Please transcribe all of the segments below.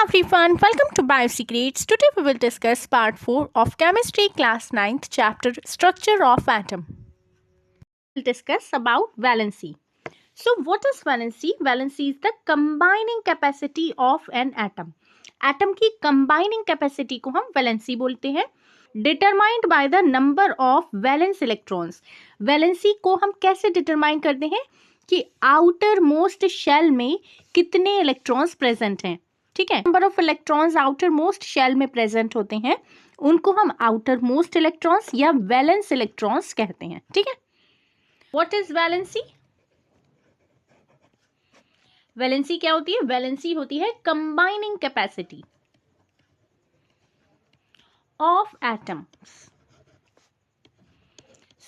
everyone, welcome to Biosecrets. Today we will discuss part 4 of Chemistry Class 9th chapter Structure of Atom. We'll discuss about valency. So what is valency? Valency is the combining capacity of an atom. Atom की combining capacity को हम valency बोलते हैं. Determined by the number of valence electrons. Valency को हम कैसे determine करते हैं कि outer most shell में कितने electrons present हैं. ठीक है, number of electrons outermost shell में प्रेजेंट होते हैं उनको हम आउटर मोस्ट इलेक्ट्रॉन्स या वैलेंस इलेक्ट्रॉन्स कहते हैं. ठीक है, व्हाट इज वैलेंसी? वैलेंसी क्या होती है? वैलेंसी होती है combining capacity of atoms.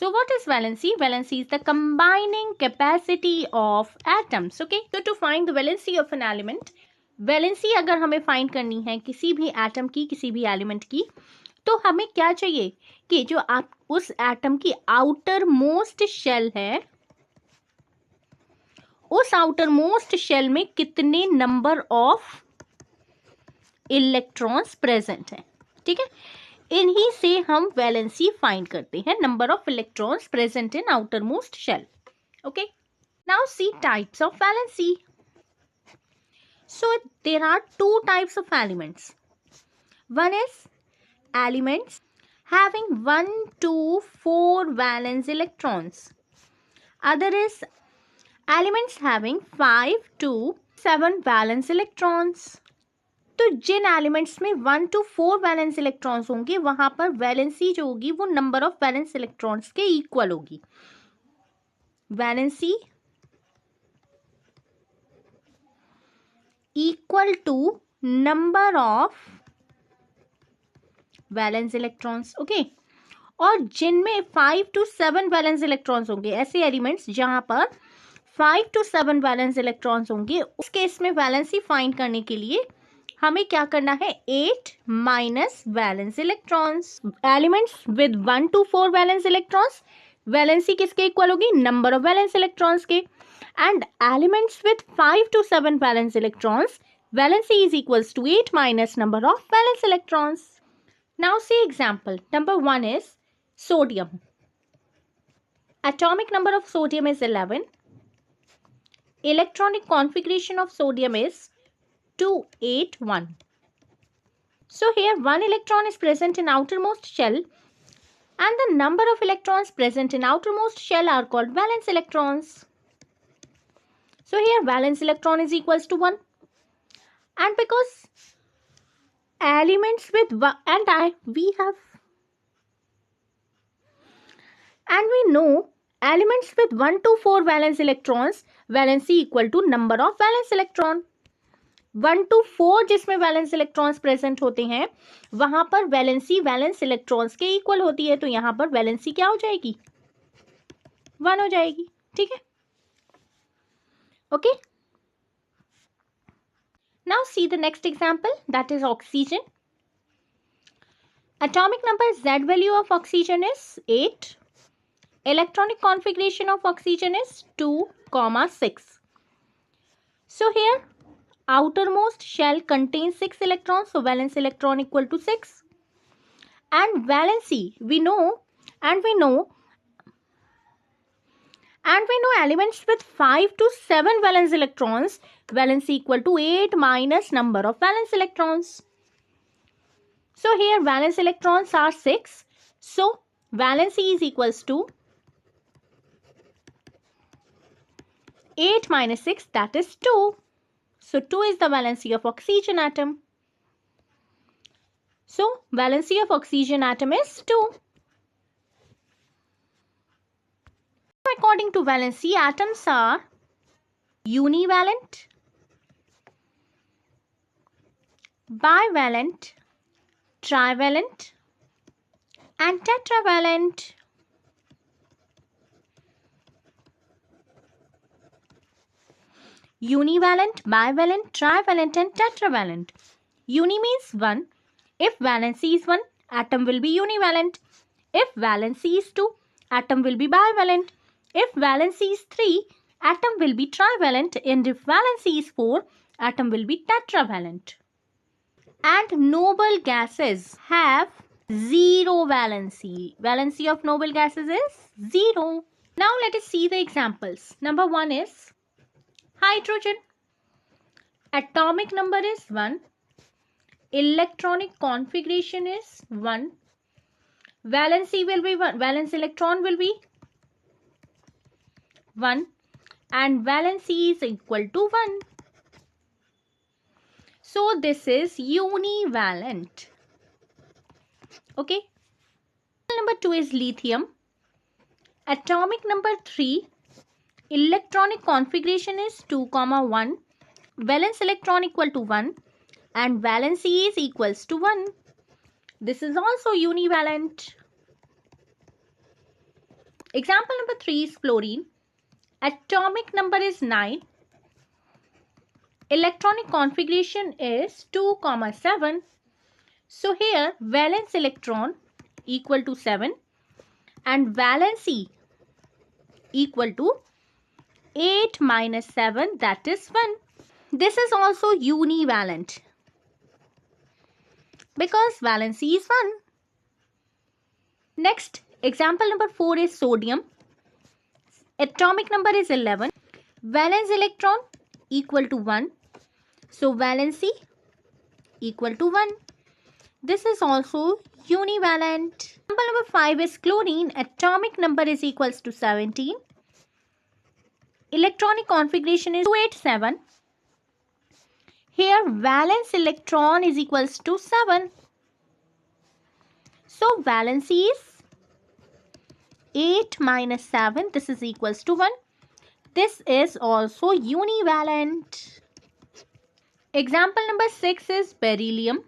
So what is valency? Valency is the combining capacity of atoms. Okay, so to find the valency of an element, valency अगर हमें फाइंड करनी है किसी भी एटम की, किसी भी एलिमेंट की, तो हमें क्या चाहिए कि जो आप उस एटम की आउटर मोस्ट शेल है, उस आउटर मोस्ट शेल में कितने नंबर ऑफ इलेक्ट्रॉन्स प्रेजेंट हैं. ठीक है, इन्हीं से हम वैलेंसी फाइंड करते हैं, number of electrons present in outermost shell. Okay, now see types of valency. So there are two types of elements. One is elements having 1 to 4 valence electrons. Other is elements having 5 to 7 valence electrons. तो जिन elements में 1 to 4 valence electrons होंगे वहां पर valency जो होगी वो number of valence electrons के equal होगी. Valency equal to number of valence electrons. okay, और जिनमें 5 to 7 valence electrons होंगे, ऐसे एलिमेंट्स जहां पर 5 to 7 valence electrons होंगे, उस केस में वैलेंसी फाइंड करने के लिए हमें क्या करना है? 8 minus valence electrons. Elements with 1 to 4 valence electrons, valency किसके इक्वल होगी? नंबर ऑफ वैलेंस इलेक्ट्रॉन्स के. And elements with 5 to 7 valence electrons, valency is equals to 8 minus number of valence electrons. Now see example. Number 1 is sodium. Atomic number of sodium is 11. Electronic configuration of sodium is 281. So here one electron is present in outermost shell and the number of electrons present in outermost shell are called valence electrons. So here valence electron is equals to 1, and because elements with we know elements with 1 to 4 valence electrons, valency equal to number of valence electron. 1 to 4 जिसमें valence electrons present होते हैं वहां पर valency valence electrons के equal होती है, तो यहाँ पर valency क्या हो जाएगी? 1 हो जाएगी. ठीक है, okay. Now see the next example, that is oxygen. Atomic number Z value of oxygen is 8. Electronic configuration of oxygen is 2,6. So here outermost shell contains 6 electrons, so valence electron equal to 6. And valency we know elements with 5 to 7 valence electrons, valency equal to 8 minus number of valence electrons. So here valence electrons are 6. So valency is equals to 8 minus 6, that is 2. So 2 is the valency of oxygen atom. So valency of oxygen atom is 2. According to valency, atoms are univalent, bivalent, trivalent, and tetravalent. Univalent, bivalent, trivalent, and tetravalent. Uni means 1. If valency is 1, atom will be univalent. If valency is 2, atom will be bivalent. If valency is 3, atom will be trivalent, and if valency is 4, atom will be tetravalent. and noble gases have zero valency. Valency of noble gases is 0. Now let us see the examples. Number 1 is hydrogen. Atomic number is 1. Electronic configuration is 1. Valency will be 1. Valence electron will be 1. And valency is equal to 1. So this is univalent. Okay. Number 2 is lithium. Atomic number 3. Electronic configuration is 2, 1. Valence electron equal to 1. And valency is equals to 1. This is also univalent. Example number 3 is fluorine. Atomic number is 9. Electronic configuration is 2, 7. So here valence electron equal to 7 and valency equal to 8 minus 7, that is 1. This is also univalent because valency is 1. Next, example number 4 is sodium. Atomic number is 11. Valence electron equal to 1. So valency equal to 1. This is also univalent. Example number 5 is chlorine. Atomic number is equals to 17. Electronic configuration is 287. Here valence electron is equals to 7. So valency is 8 minus 7. This is equals to 1. This is also univalent. Example number 6 is beryllium.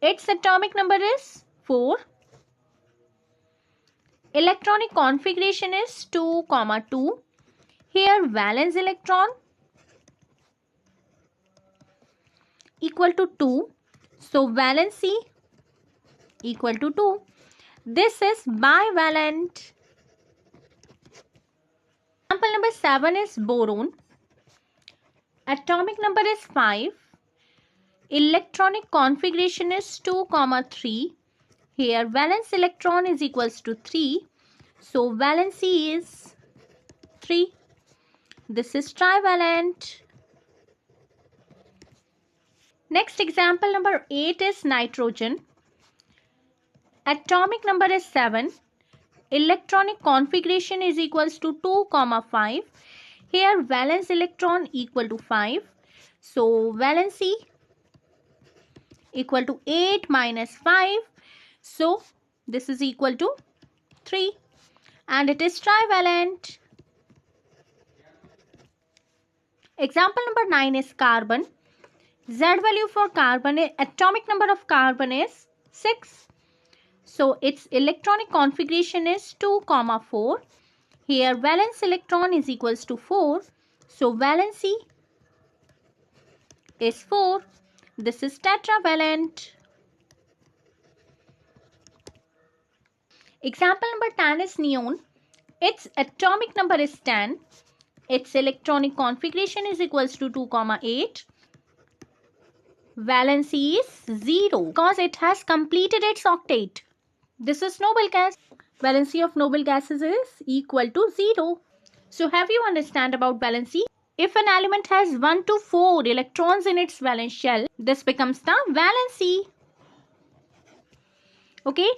Its atomic number is 4. Electronic configuration is 2, 2. Here valence electron equal to 2. So valency equal to 2. This is bivalent. Example number 7 is boron. Atomic number is 5. Electronic configuration is 2, 3. Here valence electron is equals to 3. So valency is 3. This is trivalent. Next example number 8 is nitrogen. Atomic number is 7. Electronic configuration is equals to 2, 5. Here valence electron equal to 5. So valency equal to 8 minus 5. So this is equal to 3. And it is trivalent. Example number 9 is carbon. Z value for carbon, atomic number of carbon is 6. So its electronic configuration is 2, 4. Here valence electron is equals to 4. So valency is 4. This is tetravalent. Example number 10 is neon. Its atomic number is 10. Its electronic configuration is equals to 2, 8. Valency is 0 because it has completed its octet. This is noble gas. Valency of noble gases is equal to 0. So have you understand about valency? If an element has 1 to 4 electrons in its valence shell, this becomes the valency. Okay.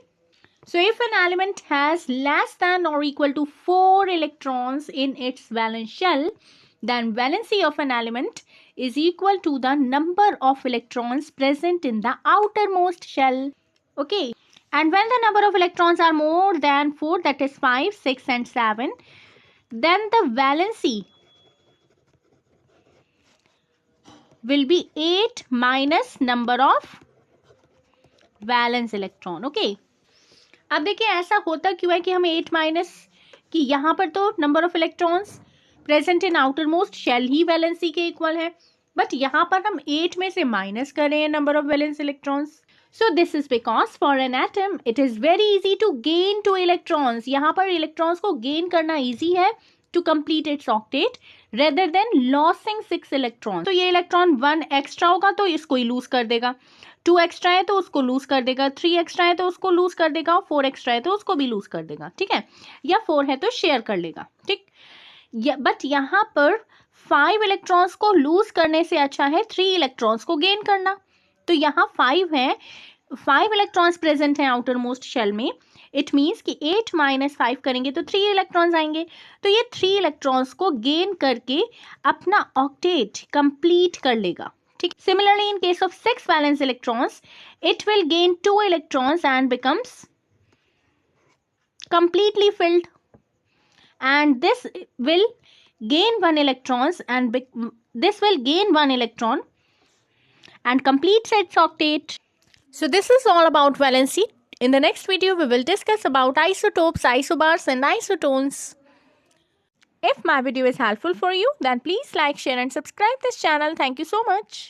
So if an element has less than or equal to 4 electrons in its valence shell, then valency of an element is equal to the number of electrons present in the outermost shell. Okay. And when the number of electrons are more than 4, that is 5, 6 and 7, then the valency will be 8 minus number of valence electron. Okay. अब देखिए ऐसा होता क्यों है कि हम 8 minus कि यहाँ पर तो number of electrons present in outermost shell ही वैलेंसी के इक्वल है, बट यहाँ पर हम 8 में से माइनस कर रहे हैं number of valence electrons. So this is because for an atom it is very easy to gain 2 electrons. यहाँ पर इलेक्ट्रॉन्स को गेन करना इजी है to complete its octet rather than losing 6 electron. तो ये इलेक्ट्रॉन 1 एक्स्ट्रा होगा तो इसको ही लूज कर देगा. 2 एक्स्ट्रा है तो उसको लूज कर देगा, 3 एक्स्ट्रा है तो उसको लूज कर देगा, 4 एक्स्ट्रा है तो उसको भी लूज कर देगा, ठीक है, या 4 है तो शेयर कर लेगा, ठीक। बट यहाँ पर 5 इलेक्ट्रॉन्स को लूज करने से अच्छा है 3 इलेक्ट्रॉन्स को गेन करना। तो यहाँ 5 है, 5 इलेक्ट्रॉन्स प्रेजेंट हैं आउटर मोस्ट शेल में, इट मीन्स कि 8 माइनस 5 करेंगे तो 3 इलेक्ट्रॉन्स आएंगे। तो ये 3 इलेक्ट्रॉन्स को गेन करके अपना ऑक्टेट कंप्लीट कर लेगा, ठीक। Similarly in case of 6 valence electrons, it will gain 2 electrons and becomes completely filled, and this will gain 1 electrons and this will gain 1 electron and completes its octet. So this is all about valency. In the next video we will discuss about isotopes, isobars and isotones. If my video is helpful for you, then please like, share and subscribe this channel. Thank you so much.